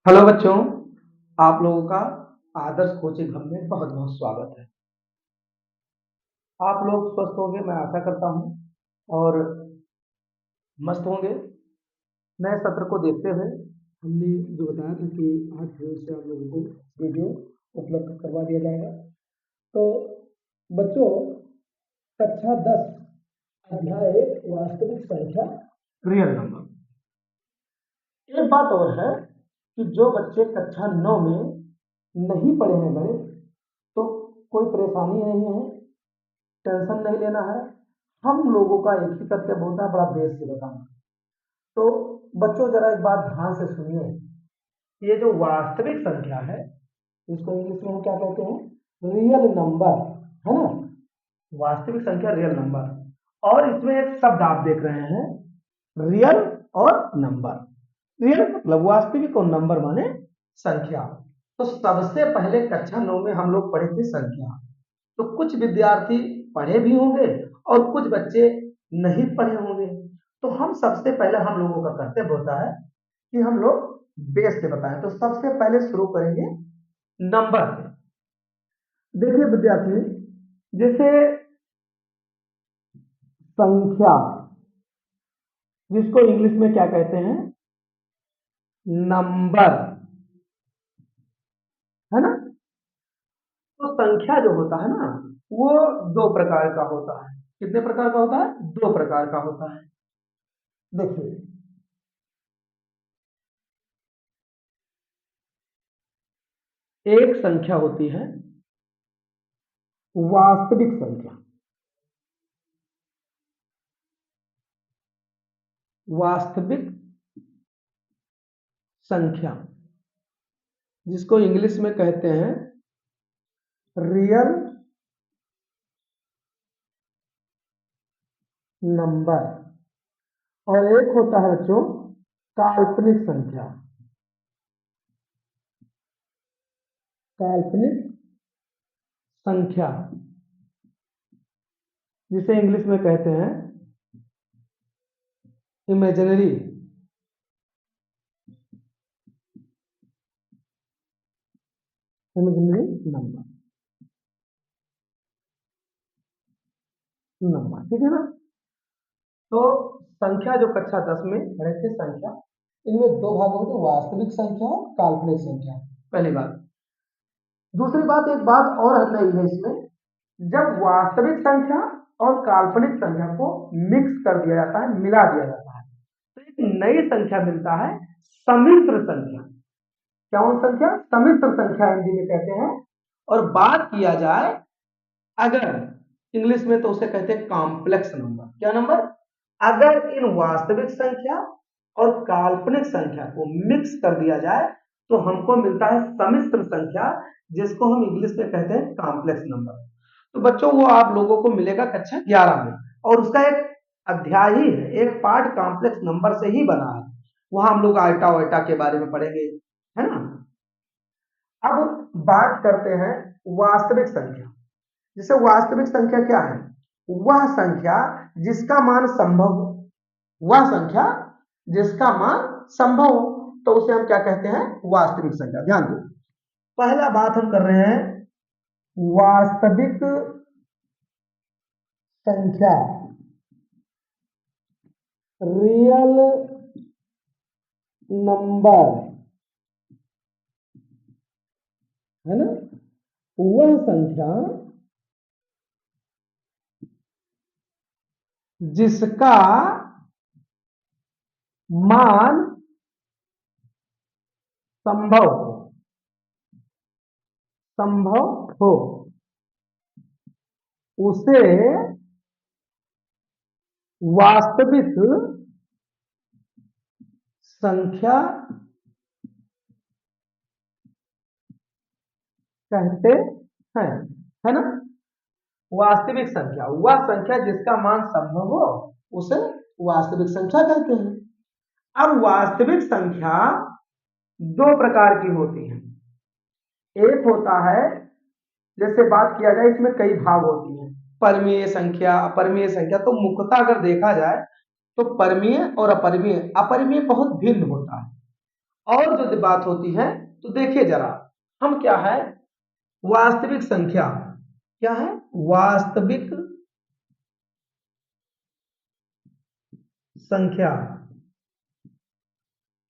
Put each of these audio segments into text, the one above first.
Hello बच्चों, आप लोगों का आदर्श कोचिंग हब में बहुत बहुत स्वागत है। आप लोग स्वस्थ होंगे, मैं आशा करता हूँ, और मस्त होंगे। नए सत्र को देखते हुए हमने जो बताया था कि 8 जून से आप लोगों को वीडियो उपलब्ध करवा दिया जाएगा। तो बच्चों, कक्षा 10 अध्याय 1 वास्तविक संख्या रियल नंबर। एक बात और है कि जो बच्चे कक्षा 9 में नहीं पढ़े हैं गणित, तो कोई परेशानी नहीं है, टेंशन नहीं लेना है। हम लोगों का एक ही कर्तव्य होता है, बड़ा बेस से बताना। तो बच्चों, जरा एक बात ध्यान से सुनिए। ये जो वास्तविक संख्या है, इसको इंग्लिश में हम क्या कहते हैं? रियल नंबर, है ना। वास्तविक संख्या रियल नंबर। और इसमें एक शब्द आप देख रहे हैं, रियल और नंबर। रियल मतलब वास्तविक, और नंबर माने संख्या। तो सबसे पहले कक्षा 9 में हम लोग पढ़े थे संख्या। तो कुछ विद्यार्थी पढ़े भी होंगे और कुछ बच्चे नहीं पढ़े होंगे। तो हम सबसे पहले, हम लोगों का कर्तव्य होता है कि हम लोग बेस से बताएं। तो सबसे पहले शुरू करेंगे नंबर से। देखिए विद्यार्थी, जैसे संख्या, जिसको इंग्लिश में क्या कहते हैं? नंबर, है ना। तो संख्या जो होता है ना, वो दो प्रकार का होता है। कितने प्रकार का होता है? दो प्रकार का होता है। देखिए, एक संख्या होती है वास्तविक संख्या। वास्तविक संख्या, जिसको इंग्लिश में कहते हैं रियल नंबर। और एक होता है बच्चों काल्पनिक संख्या। काल्पनिक संख्या, जिसे इंग्लिश में कहते हैं इमेजिनरी इमेजिनरी नंबर। नंबर, ठीक है ना। तो संख्या जो कक्षा 10 में पढ़े थे संख्या, इनमें दो भाग होते हैं, वास्तविक संख्या और काल्पनिक संख्या। पहली बात। दूसरी बात, एक बात और नई है इसमें। जब वास्तविक संख्या और काल्पनिक संख्या को मिक्स कर दिया जाता है, मिला दिया जाता है, तो एक नई संख्या मिलता है, समिश्र संख्या। क्या वो संख्या? समिश्र संख्या हिंदी में कहते हैं। और बात किया जाए अगर इंग्लिश में, तो उसे कहते हैं कॉम्प्लेक्स नंबर। क्या नंबर? अगर इन वास्तविक संख्या और काल्पनिक संख्या को मिक्स कर दिया जाए तो हमको मिलता है समिश्र संख्या, जिसको हम इंग्लिश में कहते हैं कॉम्प्लेक्स नंबर। तो बच्चों, वो आप लोगों को मिलेगा कक्षा 11 में, और उसका एक अध्याय ही है, एक पार्ट कॉम्प्लेक्स नंबर से ही बना है। वहां हम लोग आइटा वाइटा के बारे में पढ़ेंगे, है ना। अब बात करते हैं वास्तविक संख्या। जैसे वास्तविक संख्या क्या है? वह संख्या जिसका मान संभव हो। वह संख्या जिसका मान संभव हो, तो उसे हम क्या कहते हैं? वास्तविक संख्या। ध्यान दो, पहला बात हम कर रहे हैं वास्तविक संख्या, रियल नंबर, है ना। वह संख्या जिसका मान संभव हो। संभव हो, उसे वास्तविक संख्या कहते हैं, है ना। वास्तविक संख्या, वह संख्या जिसका मान संभव हो, उसे वास्तविक संख्या कहते हैं। अब वास्तविक संख्या दो प्रकार की होती है। एक होता है, जैसे बात किया जाए, इसमें कई भाग होती हैं, परमीय संख्या, अपरिमेय संख्या। तो मुख्यतः अगर देखा जाए तो परमीय और अपरिमेय, अपरिमेय बहुत भिन्न होता है। और जो बात होती है तो देखिए जरा, हम क्या है, वास्तविक संख्या, क्या है, वास्तविक संख्या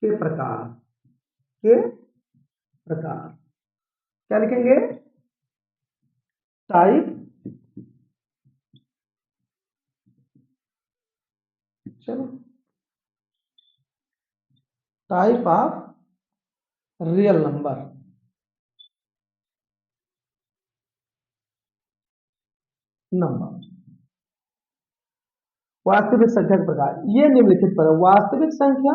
के प्रकार, के प्रकार क्या लिखेंगे, टाइप, चलो टाइप ऑफ रियल नंबर, वास्तविक संख्या के प्रकार, ये निम्नलिखित पर है। वास्तविक संख्या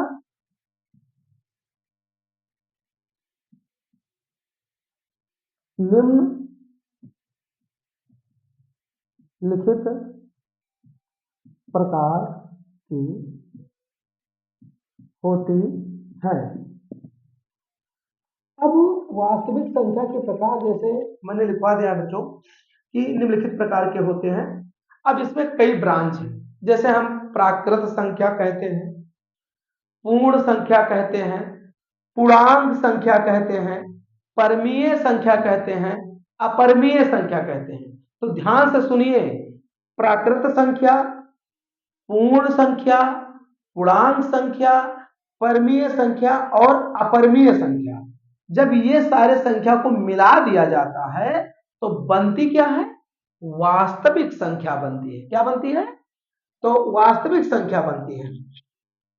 निम्नलिखित प्रकार की होती है। अब वास्तविक संख्या के प्रकार जैसे मैंने लिखवा दिया बच्चों कि निम्नलिखित प्रकार के होते हैं। अब इसमें कई ब्रांच है, जैसे हम प्राकृत संख्या कहते हैं, पूर्ण संख्या कहते हैं, पूर्णांक संख्या कहते हैं, परमीय संख्या कहते हैं, अपरमीय संख्या कहते हैं। तो ध्यान से सुनिए, प्राकृत संख्या, पूर्ण संख्या, पूर्णांक संख्या, परमीय संख्या और अपरमीय संख्या, जब ये सारे संख्या को मिला दिया जाता है तो बनती क्या है, वास्तविक संख्या बनती है। क्या बनती है, तो वास्तविक संख्या बनती है।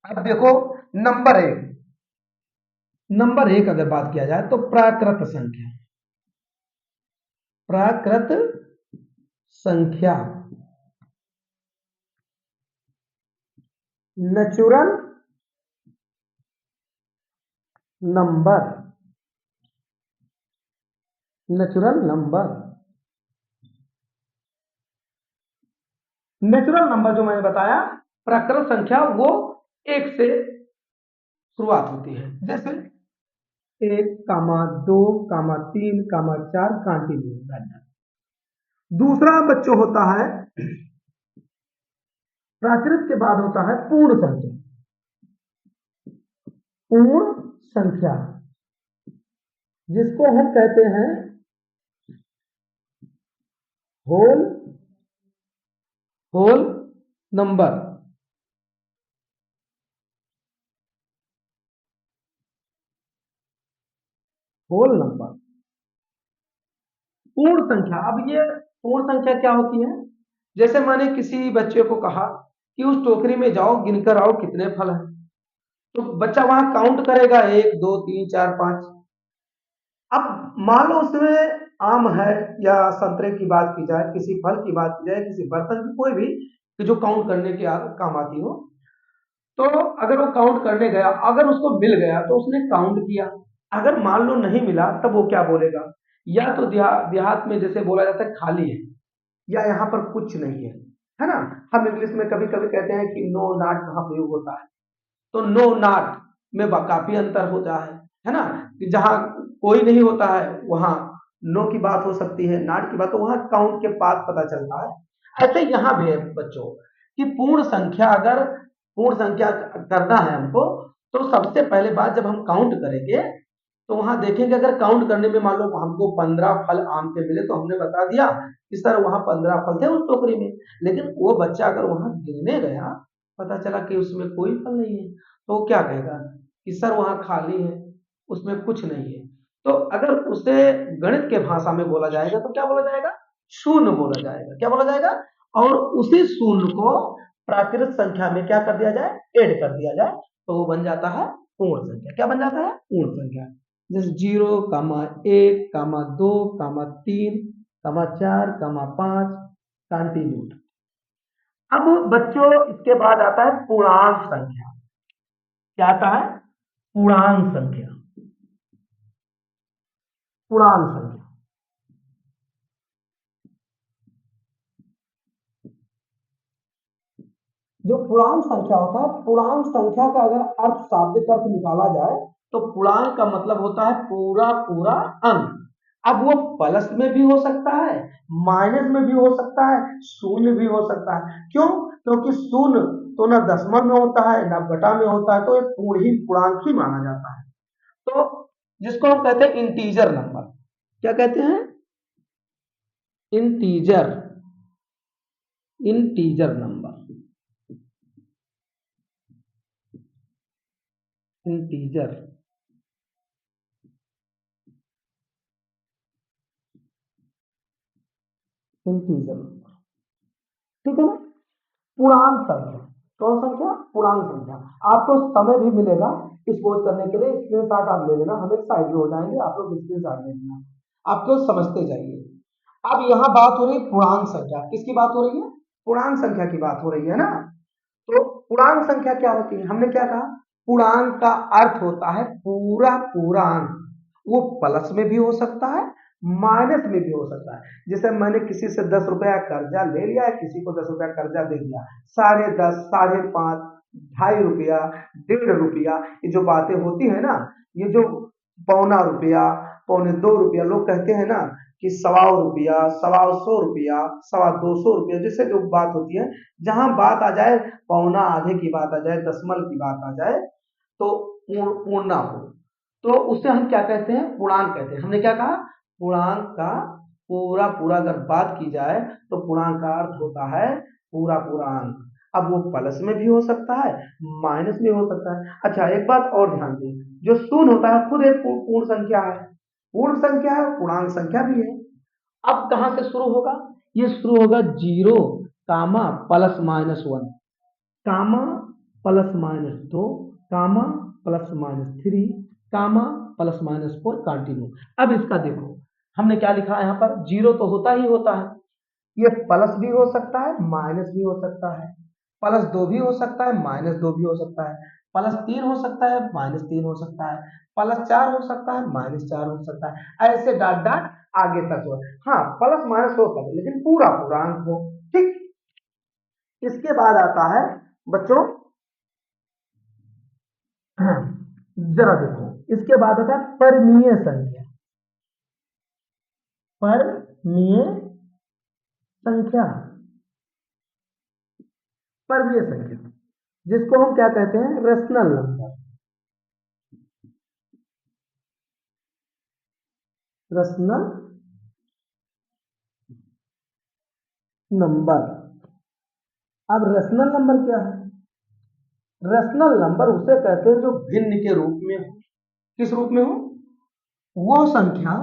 अब देखो नंबर एक अगर बात किया जाए तो प्राकृत संख्या, प्राकृत संख्या, natural number, natural number, natural number जो मैंने बताया, प्राकृत संख्या वो एक से शुरुआत होती है, जैसे 1, 2, 3, 4 कंटिन्यू। दूसरा बच्चों होता है, प्राकृत के बाद होता है पूर्ण संख्या, पूर्ण संख्या जिसको हम कहते हैं होल नंबर, होल नंबर, पूर्ण संख्या। अब ये पूर्ण संख्या क्या होती है, जैसे मैंने किसी बच्चे को कहा कि उस टोकरी में जाओ गिनकर आओ कितने फल हैं, तो बच्चा वहां काउंट करेगा 1 2 3 4 5। अब मान लो उसमें आम है या संतरे की बात की जाए, किसी फल की बात की जाए, किसी बर्तन की, कोई भी कि जो काउंट करने के काम आती हो, तो अगर वो काउंट करने गया, अगर उसको मिल गया तो उसने काउंट किया, अगर मान लो नहीं मिला तब वो क्या बोलेगा, या तो देहात में जैसे बोला जाता है खाली है, या यहाँ पर कुछ नहीं है ना। हम इंग्लिश में कभी कभी कहते हैं कि नो नॉट कहाँ प्रयोग होता है, तो नो नॉट में काफी अंतर होता है ना, कि जहां कोई नहीं होता है वहां नो की बात हो सकती है, नॉट की बात, तो वहां काउंट के पास पता चलता है। ऐसे यहाँ भी है बच्चों कि पूर्ण संख्या, अगर पूर्ण संख्या करना है हमको, तो सबसे पहले बात जब हम काउंट करेंगे तो वहां देखेंगे, अगर काउंट करने में मान लो हमको 15 फल आम के मिले, तो हमने बता दिया कि सर वहां 15 फल थे उस टोकरी में, लेकिन वो बच्चा अगर वहां गिनने गया, पता चला कि उसमें कोई फल नहीं है, तो वो क्या कहेगा कि सर वहां खाली है, उसमें कुछ नहीं है। तो अगर उसे गणित के भाषा में बोला जाएगा तो क्या बोला जाएगा, शून्य बोला जाएगा। क्या बोला जाएगा, और उसी शून्य को प्राकृत संख्या में क्या कर दिया जाए, ऐड कर दिया जाए, तो वो बन जाता है पूर्ण संख्या। क्या बन जाता है, पूर्ण संख्या। जैसे 0, 1, 2, 3, 4, 5 कंटिन्यूड। अब बच्चों इसके बाद आता है पूर्णांक संख्या। क्या आता है, पूर्णांक संख्या, पूर्णांक संख्या। जो पूर्णांक संख्या होता है, पूर्णांक संख्या का अगर अर्थ, शाब्दिक अर्थ निकाला जाए तो पूर्णांक का मतलब होता है पूरा पूरा अंक। अब वो प्लस में भी हो सकता है, माइनस में भी हो सकता है, शून्य भी हो सकता है। क्यों, क्योंकि शून्य तो ना दशमलव में होता है ना बटा में होता है, तो एक पूर्ण ही पूर्णांक ही माना जाता है। तो जिसको हम कहते हैं इंटीजर नंबर, क्या कहते हैं? Integer, integer number, integer, integer number, ठीक है ना। पूर्णांक संख्या, कौन संख्या? पूर्णांक संख्या। आपको समय भी मिलेगा इस बोझ करने के लिए, स्क्रीनशॉट आप ले लेना, हम एक साइड में हो जाएंगे, आप लोग स्क्रीनशॉट ले लेना, आपको समझते जाइए। अब यहाँ बात हो रही है पूर्णांक संख्या, किसकी बात हो रही है? पूर्णांक संख्या की बात हो रही है ना। तो पूर्णांक संख्या क्या होती है? हमने क्या कहा? पूर्णांक का अर्थ होता है पूरा पूर्णांक, वो प्लस में भी हो सकता है, माइनस में भी हो सकता है। जैसे मैंने किसी से 10 रुपया कर्जा ले लिया है, किसी को 10 रुपया कर्जा दे दिया, 10.5, 5.5, 2.5 रुपया, 1.5 रुपया, ये जो बातें होती है ना, ये जो पौना रुपया, 2.25 रुपया, लोग कहते हैं ना कि 125 रुपया, 125 रुपया, 225 रुपया, जिससे जो बात होती है, जहां बात आ जाए पौना आधे की बात आ जाए, दशमलव की बात आ जाए, तो पूर्णा हो, तो उससे हम क्या कहते हैं? पूर्णांक कहते हैं। हमने क्या कहा? पूर्णांक का पूरा पूरा अगर बात की जाए तो पूर्णांक का अर्थ होता है पूरा पूर्णांक। अब वो प्लस में भी हो सकता है, माइनस में हो सकता है। अच्छा, एक बात और ध्यान दें, जो शून्य होता है खुद एक पूर्ण संख्या है, पूर्ण संख्या है, पूर्णांक संख्या भी है। अब कहां से शुरू होगा? ये शुरू होगा 0, कामा प्लस माइनस 1, कामा प्लस माइनस 2, कामा प्लस माइनस 3, कामा प्लस माइनस 4, कंटिन्यू। अब इसका देखो, हमने क्या लिखा है यहाँ पर? 0 तो होता ही होता है, ये प्लस भी हो सकता है, माइनस भी हो सकता है, +2 भी हो सकता है, -2 भी हो सकता है, +3 हो सकता है, -3 हो सकता है, +4 हो सकता है, -4 हो सकता है, ऐसे डॉट डॉट आगे तक हो। हाँ, प्लस माइनस हो सकता है, लेकिन पूरा पूर्णांक हो। ठीक, इसके बाद आता है बच्चों, जरा देखो, इसके बाद आता है परमीय संख्या, परमीय संख्या, परमीय संख्या, जिसको हम क्या कहते हैं? Rational number, rational number. अब रेशनल नंबर क्या है? रेशनल नंबर उसे कहते हैं जो भिन्न के रूप में हो। किस रूप में हो? वो संख्या,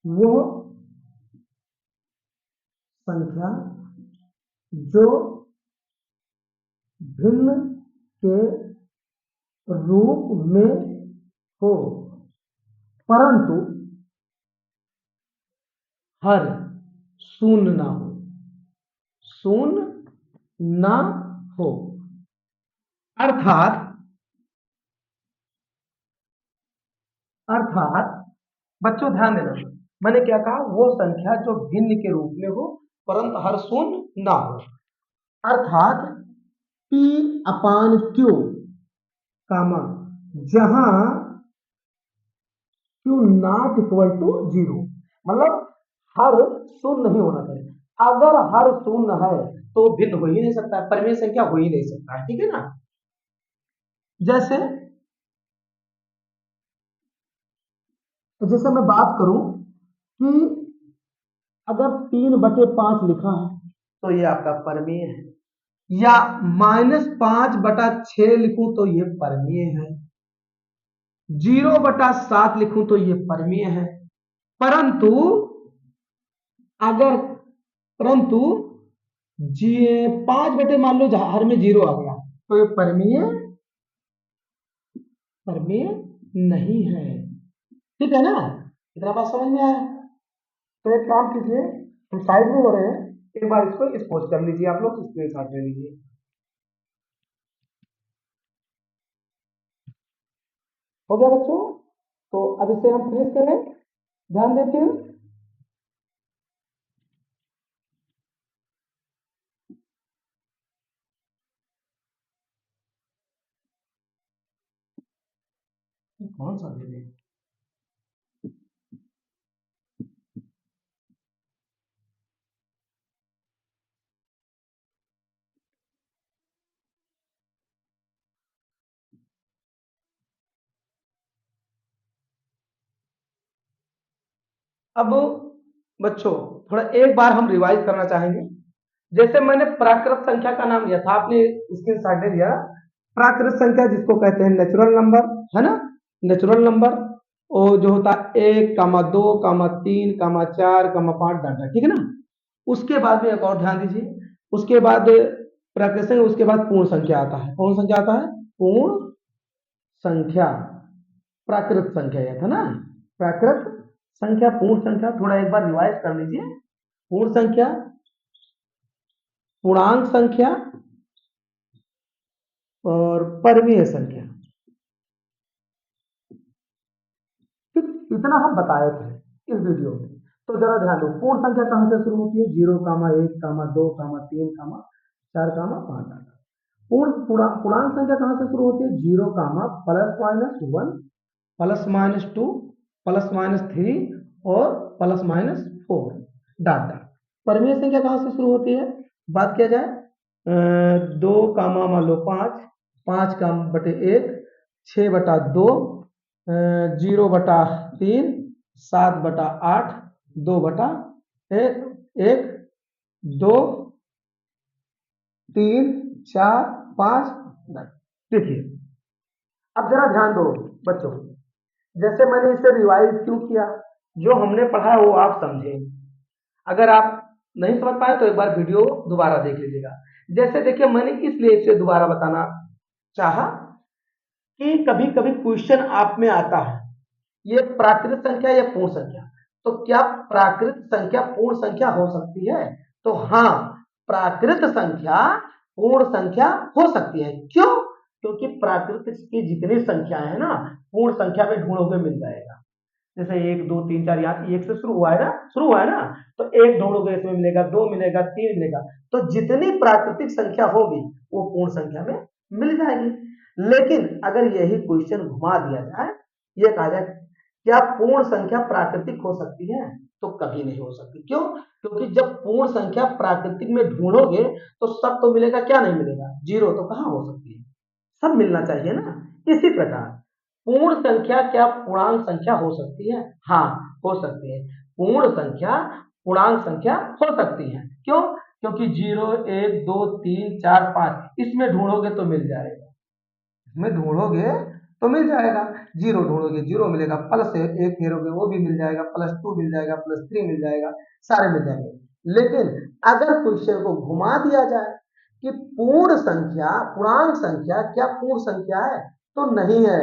वो संख्या जो भिन्न के रूप में हो, परंतु हर शून्य ना हो, शून्य ना हो। अर्थात, अर्थात बच्चों ध्यान देना, मैंने क्या कहा? वो संख्या जो भिन्न के रूप में हो परंतु हर शून्य ना हो। अर्थात P अपान Q, कामा, जहां Q नॉट इक्वल टू 0, मतलब हर शून्य नहीं होना चाहिए। अगर हर शून्य है तो भिन्न हो ही नहीं सकता है, परिमेय संख्या हो ही नहीं सकता है, ठीक है ना। जैसे, जैसे मैं बात करूं कि अगर 3/5 लिखा है तो ये आपका परमीय है, या -5/6 लिखूं तो ये परमीय है, 0/7 लिखूं तो ये परमीय है। परंतु अगर, परंतु जी 5 मान लो हर में 0 आ गया तो ये परमीय, परमीय नहीं है, ठीक है ना। इतना बात समझ में आया? तो एक काम कीजिए, हम साइड में हो रहे हैं, एक बार इसको एक्सपोज कर लीजिए, आप लोग स्क्रीनशॉट ले लीजिए। हो गया बच्चों? तो अब इसे हम फिनिश करें, ध्यान देते हैं। कौन सा दे दें? अब बच्चों थोड़ा एक बार हम रिवाइज करना चाहेंगे। जैसे मैंने प्राकृत संख्या का नाम लिया था, आपने स्क्रीनशॉट ले लिया। प्राकृत संख्या जिसको कहते हैं नेचुरल नंबर, है ना, नेचुरल नंबर। और जो होता है 1, 2, 3, 4, 5 डाटा, ठीक है ना। उसके बाद में एक और ध्यान दीजिए, उसके बाद प्राकृत संख्या, उसके बाद पूर्ण संख्या आता है। कौन संख्या आता है? पूर्ण संख्या। प्राकृत संख्या यह था ना, प्राकृत संख्या, पूर्ण संख्या। थोड़ा एक बार रिवाइज कर लीजिए। पूर्ण संख्या, पूर्णांक संख्या और परमीय संख्या। ठीक, इतना हम बताए थे इस वीडियो में। तो जरा ध्यान दो, पूर्ण संख्या कहां से शुरू होती है? 0, 1, 2, 3, 4, 5 तक। पूर्णांक संख्या कहां से शुरू होती है? 0, +-1, +-2, +-3 और +-4 डाटा। परमीय संख्या कहां से शुरू होती है? बात किया जाए 2, मान लो 5, 5 का बटे 1, 6/2, 0/3, 7/8, 2/1, 1, 2, 3, 4, 5। देखिए, अब जरा ध्यान दो बच्चों, जैसे मैंने इसे रिवाइज क्यों किया? जो हमने पढ़ा है वो आप समझे। अगर आप नहीं समझ पाए तो एक बार वीडियो दोबारा देख लीजिएगा। जैसे देखिए, मैंने इसलिए इसे दोबारा बताना चाहा कि कभी कभी क्वेश्चन आप में आता है, ये प्राकृत संख्या या पूर्ण संख्या, तो क्या प्राकृत संख्या पूर्ण संख्या हो सकती है? तो हाँ, प्राकृत संख्या पूर्ण संख्या हो सकती है। क्यों? क्योंकि प्राकृत की जितनी संख्याएं है ना, पूर्ण संख्या में ढूंढोगे मिल जाएगा। जैसे 1, 2, 3, 4, यहाँ 1 से शुरू हुआ है ना, तो 1 ढूंढोगे इसमें मिलेगा, 2 मिलेगा, 3 मिलेगा। तो जितनी प्राकृतिक संख्या होगी वो पूर्ण संख्या में मिल जाएगी। लेकिन अगर यही क्वेश्चन घुमा दिया जाए, ये कहा जाए क्या पूर्ण संख्या प्राकृतिक हो सकती है? तो कभी नहीं हो सकती। क्यों? क्योंकि जब पूर्ण संख्या प्राकृतिक में ढूंढोगे तो सब तो मिलेगा, क्या नहीं मिलेगा? जीरो तो कहां हो सकती है, सब मिलना चाहिए ना। इसी प्रकार पूर्ण संख्या क्या पूर्णांक संख्या हो सकती है? हाँ, हो सकती है। पूर्ण संख्या पूर्णांक संख्या हो सकती है। क्यों? क्योंकि 0, 1, 2, 3, 4, 5 इसमें ढूंढोगे तो मिल जाएगा, इसमें ढूंढोगे तो मिल जाएगा। 0 ढूंढोगे 0 मिलेगा, प्लस 1 फेरोगे वो भी मिल जाएगा, +2 मिल जाएगा, +3 मिल जाएगा, सारे मिल जाएंगे। लेकिन अगर क्वेश्चन को घुमा दिया जाए कि पूर्ण संख्या पूर्णांक संख्या क्या पूर्ण संख्या है, तो नहीं है।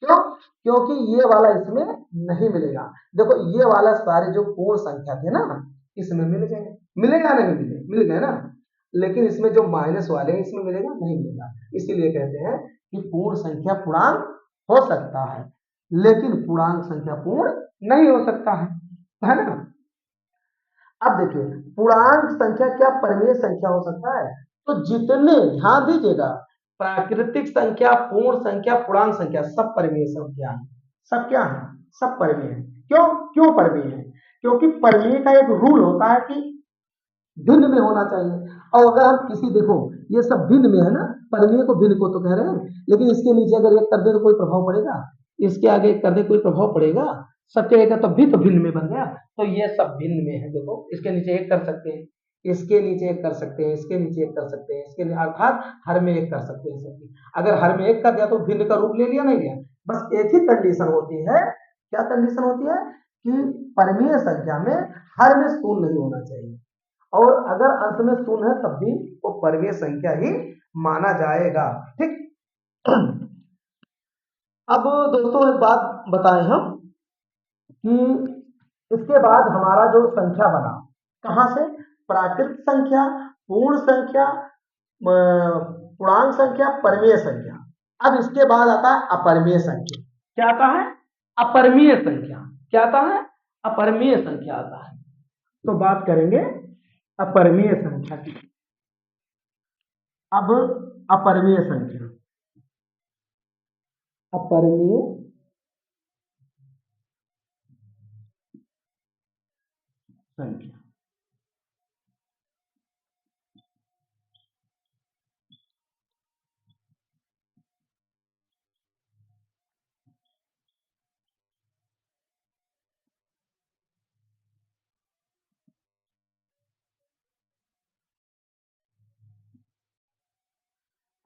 क्यों? क्योंकि ये वाला इसमें नहीं मिलेगा। देखो, ये वाला सारे जो पूर्ण संख्या थे ना, इसमें मिल गए, मिलेगा नहीं मिले, मिल गए ना। लेकिन इसमें जो माइनस वाले हैं इसमें मिलेगा नहीं मिलेगा। इसीलिए कहते हैं कि पूर्ण संख्या पूर्णांक हो सकता है, लेकिन पूर्णांक संख्या पूर्ण नहीं हो सकता है ना। अब देखिए, पूर्णांक संख्या क्या परिमेय संख्या हो सकता है? तो जितने, ध्यान दीजिएगा, प्राकृतिक संख्या, पूर्ण संख्या, पूर्णांक संख्या सब परिमेय संख्या है। सब क्या है? सब परिमेय है। क्यों? क्यों परिमेय है? क्योंकि परिमेय का एक रूल होता है कि भिन्न में होना चाहिए। और अगर हम किसी, देखो ये सब भिन्न में है ना, परिमेय को भिन्न को तो कह रहे हैं, लेकिन इसके नीचे अगर एक कर दे तो कोई प्रभाव पड़ेगा? इसके आगे एक कर दे कोई प्रभाव पड़ेगा? सब जगह का तब भी तो भिन्न में बन गया। तो ये सब भिन्न में है। देखो, इसके नीचे एक कर सकते हैं, इसके नीचे एक कर सकते हैं, इसके नीचे एक कर सकते हैं, इसके अर्थात हर में एक कर सकते हैं सबकी। अगर हर में एक कर दिया तो भिन्न का रूप ले लिया, नहीं लिया? बस एक ही कंडीशन होती है। क्या कंडीशन होती है? कि परिमेय संख्या में हर में शून्य नहीं होना चाहिए, और अगर अंत में शून्य है तब भी वो परिमेय संख्या ही माना जाएगा। ठीक। अब दोस्तों एक बात बताएं हम कि इसके बाद हमारा जो संख्या बना, कहां से? प्राकृत संख्या, पूर्ण संख्या, पूर्णांक संख्या, परिमेय संख्या। अब इसके बाद आता है अपरिमेय संख्या। क्या आता है? अपरिमेय संख्या। क्या आता है? अपरिमेय संख्या आता है। तो बात करेंगे अपरिमेय संख्या की। अब अपरिमेय संख्या, अपरिमेय संख्या।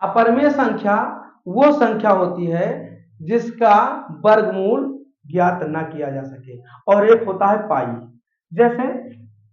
अपरिमेय संख्या वो संख्या होती है जिसका वर्गमूल ज्ञात न किया जा सके। और एक होता है पाई। जैसे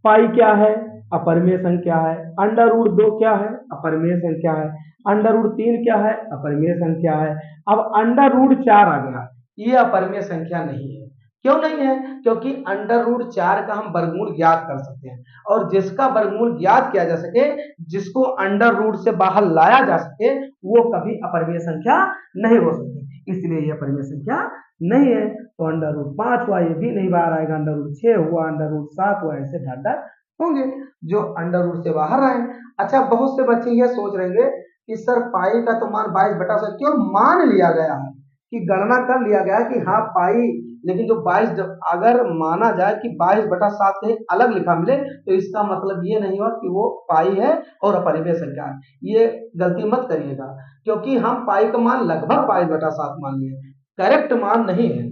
पाई क्या है? अपरिमेय संख्या है। अंडर रूट 2 क्या है? अपरिमेय संख्या है। अंडर रूट 3 क्या है? अपरिमेय संख्या है। अब अंडर रूट 4 आ गया, ये अपरिमेय संख्या नहीं है। क्यों नहीं है? क्योंकि अंडर रूट 4 का हम वर्गमूल ज्ञात कर सकते हैं, और जिसका वर्गमूल ज्ञात किया जा सके, जिसको अंडर रूट से बाहर लाया जा सके, वो कभी अपरिमेय संख्या नहीं हो सकती, इसलिए ये अपरिमेय संख्या नहीं है। तो अंडर रूट 5 हुआ, ये भी नहीं बाहर आएगा। अंडर रूट 6 हुआ, अंडर रूट 7 हुआ, ऐसे ढाट ढाट होंगे जो अंडर रूट से बाहर आए। अच्छा, बहुत से बच्चे ये सोच रहेंगे कि सर पाई का तो मान 22/7 क्यों मान लिया गया है, कि गणना कर लिया गया कि हाँ पाई, लेकिन जो 22 अगर माना जाए कि 22/7 कहीं अलग लिखा मिले, तो इसका मतलब ये नहीं हुआ कि वो पाई है और अपरिमेय संख्या है। ये गलती मत करिएगा, क्योंकि हम पाई का मान लगभग 22/7 मान लिए, करेक्ट मान नहीं है।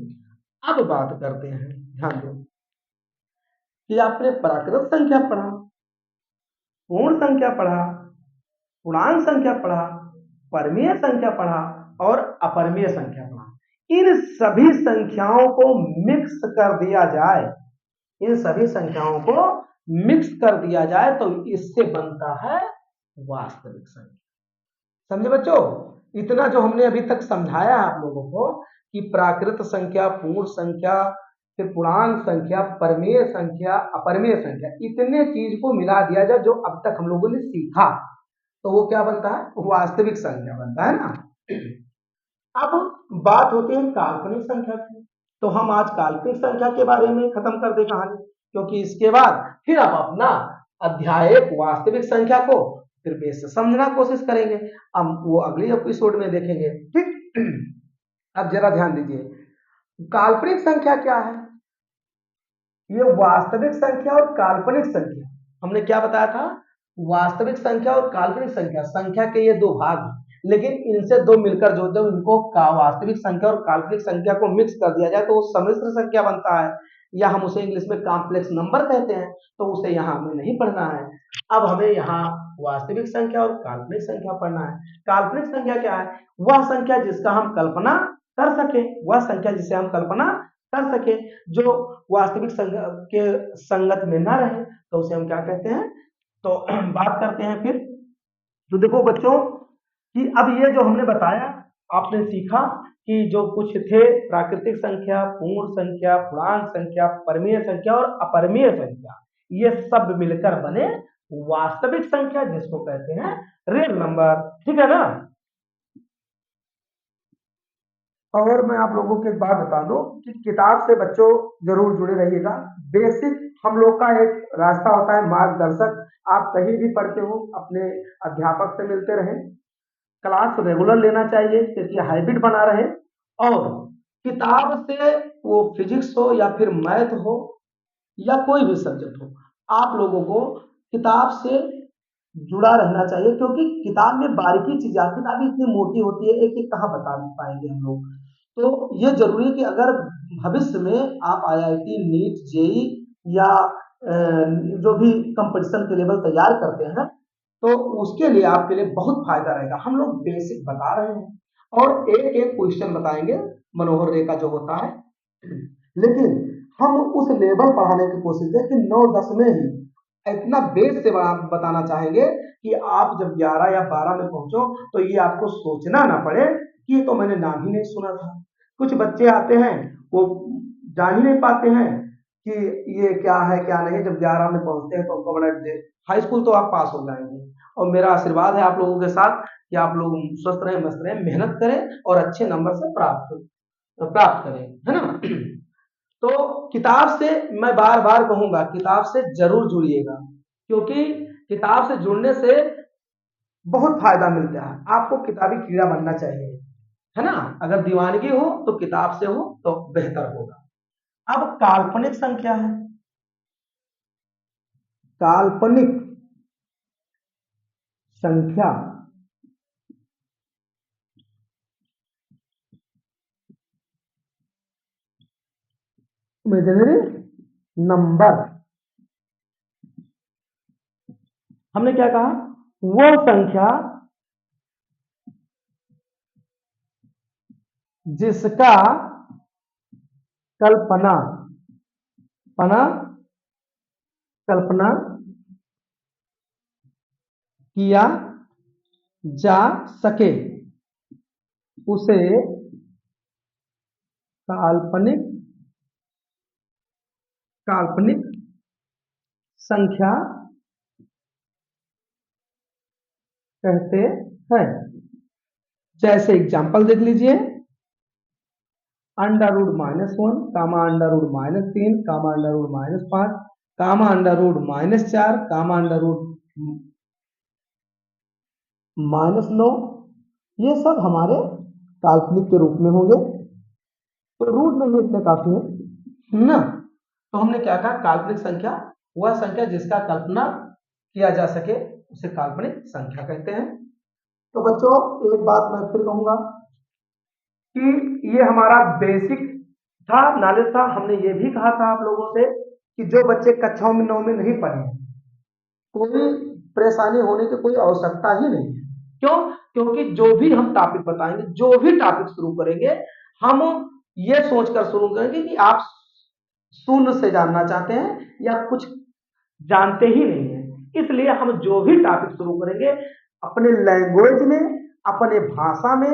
अब बात करते हैं, ध्यान दो कि आपने प्राकृत संख्या पढ़ा, पूर्ण संख्या पढ़ा, पूर्णांक संख्या पढ़ा, परमीय संख्या पढ़ा और अपरिमेय संख्या पढ़ा। इन सभी संख्याओं को मिक्स कर दिया जाए, इन सभी संख्याओं को मिक्स कर दिया जाए तो इससे बनता है वास्तविक संख्या। समझे बच्चों? इतना जो हमने अभी तक समझाया आप लोगों को कि प्राकृत संख्या, पूर्ण संख्या, फिर पूर्णांक संख्या, परमेय संख्या, अपरिमेय संख्या, इतने चीज को मिला दिया जाए जो अब तक हम लोगों ने सीखा, तो वो क्या बनता है? वास्तविक संख्या बनता है ना। अब बात होती है काल्पनिक संख्या की, तो हम आज काल्पनिक संख्या के बारे में खत्म कर दे कहानी, क्योंकि इसके बाद फिर आप अपना अध्याय वास्तविक संख्या को फिर बेस से समझना कोशिश करेंगे। हम वो अगले एपिसोड में देखेंगे, ठीक। अब जरा ध्यान दीजिए, काल्पनिक संख्या क्या है? ये वास्तविक संख्या और काल्पनिक संख्या, हमने क्या बताया था? वास्तविक संख्या और काल्पनिक संख्या, संख्या के ये दो भाग हैं, लेकिन इनसे दो मिलकर जो जब इनको वास्तविक संख्या और काल्पनिक संख्या को मिक्स कर दिया जाए तो वो सम्मिश्र संख्या बनता है, या हम उसे इंग्लिश में कॉम्प्लेक्स नंबर कहते हैं। तो उसे यहाँ हमें नहीं पढ़ना है। अब हमें यहाँ वास्तविक संख्या और काल्पनिक संख्या पढ़ना है। काल्पनिक संख्या क्या है? वह संख्या जिसका हम कल्पना कर सके, वह संख्या जिसे हम कल्पना कर सके, जो वास्तविक संख्या के संगत में ना रहे, तो उसे हम क्या कहते हैं? तो बात करते हैं फिर। तो देखो बच्चों कि अब ये जो हमने बताया, आपने सीखा कि जो कुछ थे प्राकृतिक संख्या, पूर्ण संख्या, पूर्णांक संख्या, परमीय संख्या और अपरिमेय संख्या, ये सब मिलकर बने वास्तविक संख्या, जिसको कहते हैं रियल नंबर। ठीक है ना? और मैं आप लोगों को एक बात बता दूं कि किताब से बच्चों जरूर जुड़े रहिएगा। बेसिक हम लोग का एक रास्ता होता है, मार्गदर्शक। आप कहीं भी पढ़ते हो अपने अध्यापक से मिलते रहें, क्लास रेगुलर लेना चाहिए क्योंकि हैबिट बना रहे, और किताब से, वो फिजिक्स हो या फिर मैथ हो या कोई भी सब्जेक्ट हो, आप लोगों को किताब से जुड़ा रहना चाहिए, क्योंकि किताब में बारीकी चीजें, किताबें इतनी मोटी होती है, एक एक कहाँ बता पाएंगे हम लोग। तो ये जरूरी है कि अगर भविष्य में आप आईआईटी, नीट, जेई या जो भी कंपटीशन के लेवल तैयार करते हैं, तो उसके लिए आपके लिए बहुत फायदा रहेगा। हम लोग बेसिक बता रहे हैं और एक एक क्वेश्चन बताएंगे मनोहर रेखा जो होता है, लेकिन हम उस लेवल पढ़ाने की कोशिश है कि 9-10 में ही इतना बेस से बताना चाहेंगे कि आप जब 11 या 12 में पहुंचो तो ये आपको सोचना ना पड़े कि ये तो मैंने नाम ही नहीं सुना था। कुछ बच्चे आते हैं, वो जान ही नहीं पाते हैं कि ये क्या है क्या नहीं, जब 11 में पहुंचते हैं तो उनको बड़ा हाई स्कूल तो आप पास हो जाएंगे। और मेरा आशीर्वाद है आप लोगों के साथ कि आप लोग स्वस्थ रहें, मस्त रहें, मेहनत करें और अच्छे नंबर से प्राप्त करें, है ना? तो किताब से मैं बार बार कहूंगा, किताब से जरूर जुड़िएगा, क्योंकि किताब से जुड़ने से बहुत फायदा मिलता है। आपको किताबी कीड़ा बनना चाहिए, है ना? अगर दीवानगी हो तो किताब से हो तो बेहतर होगा। अब काल्पनिक संख्या है, काल्पनिक संख्या इमेजिनरी नंबर, हमने क्या कहा? वो संख्या जिसका कल्पना पना कल्पना किया जा सके उसे काल्पनिक काल्पनिक संख्या कहते हैं। जैसे एग्जाम्पल देख लीजिए, अंडर रूट -1 कामा अंडर रूट -3 कामा अंडर रूट -5 कामा अंडर रूट -4 कामा अंडर रूट -9, ये सब हमारे काल्पनिक के रूप में होंगे। तो रूट में ही इतने काफी है ना। तो हमने क्या कहा, काल्पनिक संख्या वह संख्या जिसका कल्पना किया जा सके उसे काल्पनिक संख्या कहते हैं। तो बच्चों एक बात मैं फिर कहूंगा कि ये हमारा बेसिक था, नॉलेज था। हमने ये भी कहा था आप लोगों से कि जो बच्चे कक्षाओं में 9 में नहीं पढ़े, कोई परेशानी होने की कोई आवश्यकता ही नहीं है। क्यों? क्योंकि जो भी हम टॉपिक बताएंगे, जो भी टॉपिक शुरू करेंगे, हम ये सोचकर शुरू करेंगे कि आप शून्य से जानना चाहते हैं या कुछ जानते ही नहीं है। इसलिए हम जो भी टॉपिक शुरू करेंगे अपने लैंग्वेज में, अपने भाषा में,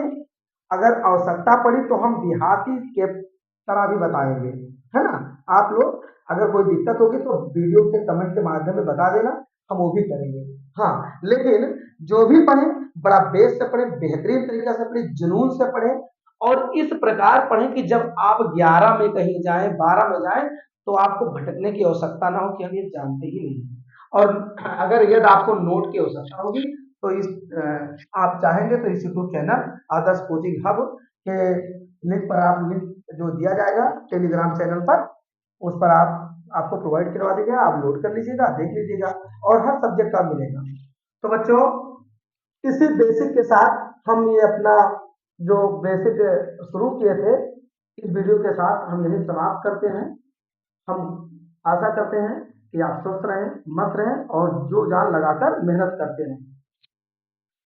अगर आवश्यकता पड़ी तो हम देहाती के तरह भी बताएंगे, है ना। आप लोग अगर कोई दिक्कत होगी तो वीडियो के कमेंट के माध्यम में बता देना, हम वो भी करेंगे। हाँ, लेकिन जो भी पढ़े बड़ा बेस से पढ़े, बेहतरीन तरीके से पढ़े, जुनून से पढ़े और इस प्रकार पढ़े कि जब आप 11 में कहीं जाएं, 12 में जाएं तो आपको भटकने की आवश्यकता ना हो कि हम ये जानते ही नहीं। और अगर यदि आपको नोट की आवश्यकता होगी तो इस आप चाहेंगे तो इस यूट्यूब चैनल आदर्श कोचिंग हब के लिंक पर आप लिंक जो दिया जाएगा टेलीग्राम चैनल पर, उस पर आपको प्रोवाइड करवा देगा, आप लोड कर लीजिएगा, देख लीजिएगा और हर सब्जेक्ट का मिलेगा। तो बच्चों इसी बेसिक के साथ हम ये अपना जो बेसिक शुरू किए थे, इस वीडियो के साथ हम यही समाप्त करते हैं। हम आशा करते हैं कि आप स्वस्थ रहें, मस्त रहें और जो जान लगाकर मेहनत करते रहें।